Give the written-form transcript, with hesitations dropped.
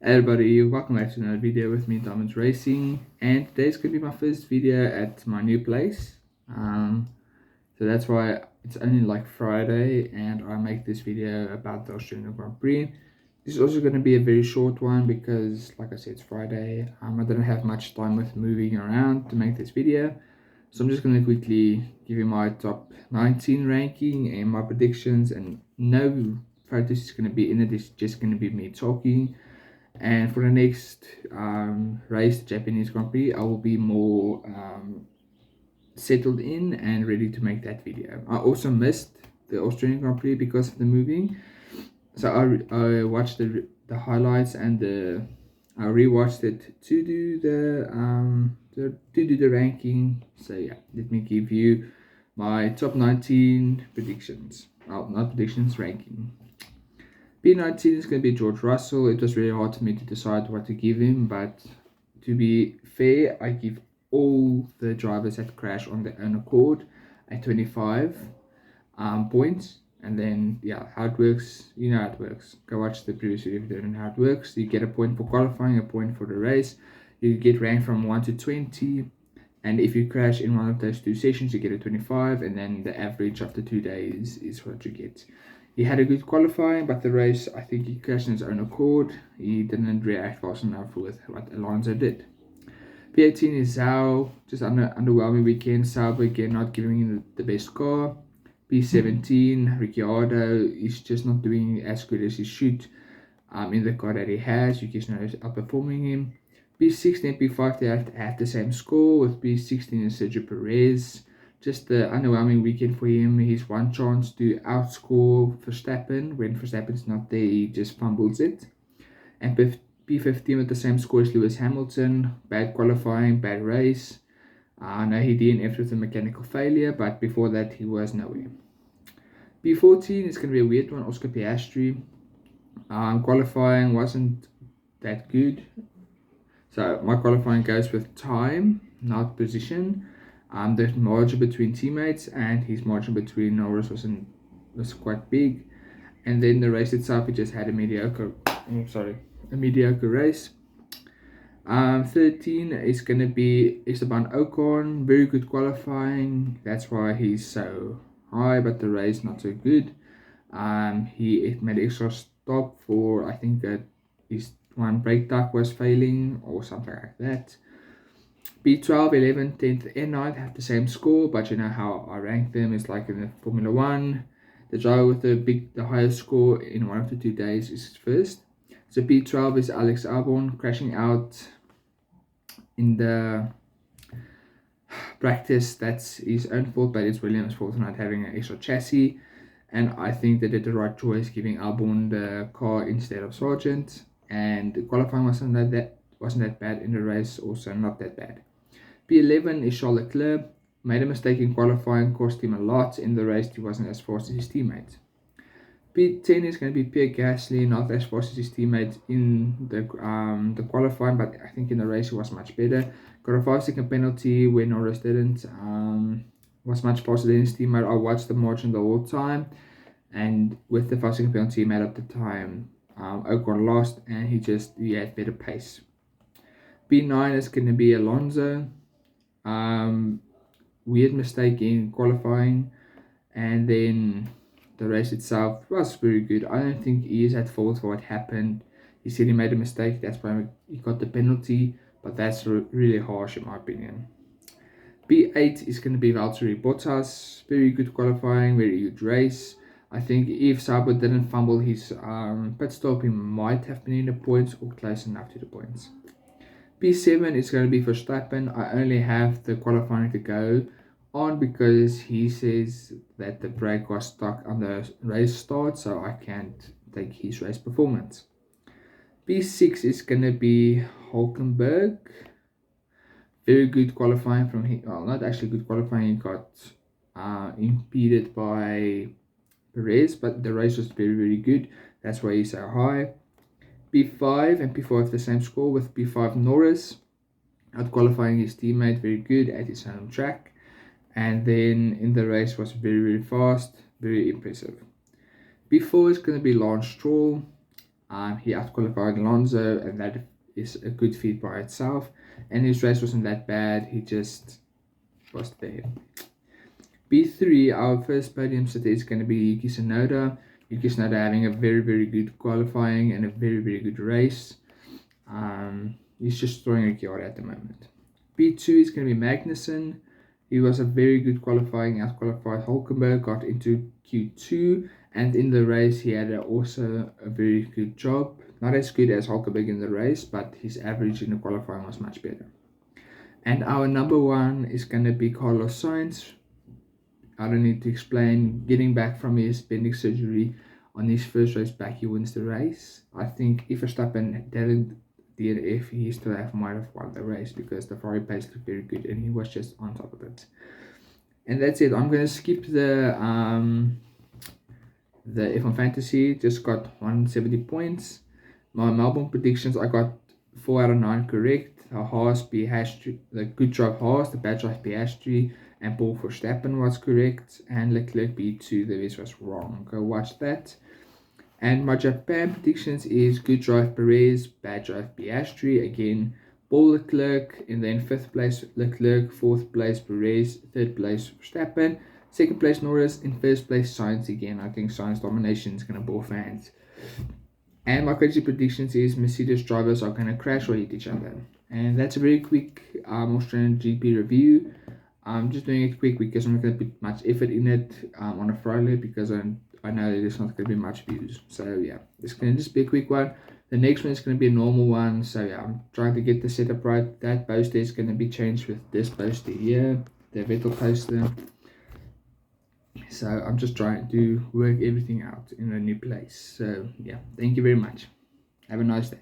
Hey everybody, welcome back to another video with me, Diamonds Racing, and today's going to be my first video at my new place. So that's why it's only like Friday and I make this video about the Australian Grand Prix. This is also going to be a very short one because, like I said, it's Friday. I didn't have much time with moving around to make this video. So I'm just going to quickly give you my top 19 ranking and my predictions, and no photos is going to be in it, it's just going to be me talking. And for the next race, the Japanese Grand Prix, I will be more settled in and ready to make that video. I also missed the Australian Grand Prix because of the moving, so I watched the highlights and I rewatched it to do the ranking. So yeah, let me give you my top 19 predictions. Well, not predictions, ranking. P19 is going to be George Russell. It was really hard for me to decide what to give him, but to be fair, I give all the drivers that crash on their own accord at 25 points. And then, yeah, how it works, you know how it works. Go watch the previous video if you don't know how it works. You get a point for qualifying, a point for the race. You get ranked from 1 to 20. And if you crash in one of those two sessions, you get a 25. And then the average after 2 days is what you get. He had a good qualifying, but the race, I think he crashed on his own accord. He didn't react fast enough with what Alonso did. P18 is Zhou, just underwhelming weekend. Sauber again not giving him the best car. P17, Ricciardo is just not doing as good as he should in the car that he has. You just know he's outperforming him. P16 and P5, they have the same score with P16 and Sergio Perez. Just the underwhelming weekend for him. He's one chance to outscore Verstappen. When Verstappen's not there, he just fumbles it. And P15 with the same score as Lewis Hamilton. Bad qualifying, bad race. No, he DNF'd with a mechanical failure, but before that, he was nowhere. P14 is going to be a weird one, Oscar Piastri. Qualifying wasn't that good. So my qualifying goes with time, not position. The margin between teammates and his margin between Norris was quite big. And then the race itself, he just had a mediocre race. 13 is going to be Esteban Ocon. Very good qualifying. That's why he's so high, but the race not so good. He made an extra stop for, I think that his one brake duct was failing or something like that. P12, 11th, 10th, and 9th have the same score, but you know how I rank them. It's like in the Formula 1. The driver with the highest score in one of the 2 days is first. So P12 is Alex Albon, crashing out in the practice. That's his own fault, but it's Williams' fault for not having an extra chassis. And I think they did the right choice giving Albon the car instead of Sargent. And the qualifying wasn't that bad in the race, also not that bad. P11 is Charles Leclerc. Made a mistake in qualifying, cost him a lot. In the race, he wasn't as fast as his teammates. P10 is going to be Pierre Gasly, not as fast as his teammates in the qualifying, but I think in the race he was much better. Got a 5-second penalty when Norris didn't. Was much faster than his teammate. I watched the margin the whole time, and with the 5-second penalty, he made up the time. Ocon lost, and he had better pace. P9 is going to be Alonso. Weird mistake in qualifying, and then the race itself was very good. I don't think he is at fault for what happened. He said he made a mistake, that's why he got the penalty, but that's really harsh in my opinion. P8 is going to be Valtteri Bottas. Very good qualifying, very good race. I think if Sauber didn't fumble his pit stop, he might have been in the points or close enough to the points. P7 is going to be Verstappen. I only have the qualifying to go on because he says that the brake was stuck on the race start, so I can't take his race performance. P6 is going to be Hulkenberg. Very good qualifying from him. Well, not actually good qualifying. He got impeded by Perez, but the race was very, very good. That's why he's so high. P5 and P4 have the same score with P5 Norris out qualifying his teammate very good at his home track, and then in the race was very, very fast, very impressive. P4 is going to be Lance Stroll. He outqualified Alonso, and that is a good feat by itself. And his race wasn't that bad, he just was there. P3, our first podium sitter is going to be Yuki Tsunoda. Yuki Tsunoda having a very, very good qualifying and a very, very good race. He's just throwing a Ricciardo at the moment. P2 is going to be Magnussen. He was a very good qualifying, outqualified Hulkenberg, got into Q2, and in the race he had also a very good job. Not as good as Hulkenberg in the race, but his average in the qualifying was much better. And our number one is going to be Carlos Sainz. I don't need to explain, getting back from his appendix surgery on his first race back, he wins the race. I think if Verstappen didn't DNF, he still might have won the race because the Ferrari pace looked very good and he was just on top of it. And that's it. I'm going to skip the F1 Fantasy. Just got 170 points. My Melbourne predictions, I got 4 out of 9 correct. Haas, Piastri, the good drive Haas, the bad drive Piastri, and Paul Verstappen was correct, and Leclerc B2, the rest was wrong. Go watch that. And my Japan predictions is good drive Perez, bad drive Piastri, again Paul Leclerc, and then 5th place Leclerc, 4th place Perez, 3rd place Verstappen, 2nd place Norris, in 1st place Sainz again. I think Sainz domination is going to bore fans. And my crazy predictions is Mercedes drivers are going to crash or hit each other. And that's a very quick Australian GP review. I'm just doing it quick because I'm not going to put much effort in it on a Friday because I know there's not going to be much views. So yeah, it's going to just be a quick one. The next one is going to be a normal one. So yeah, I'm trying to get the setup right. That poster is going to be changed with this poster here, the Vettel poster. So I'm just trying to work everything out in a new place. So yeah, thank you very much. Have a nice day.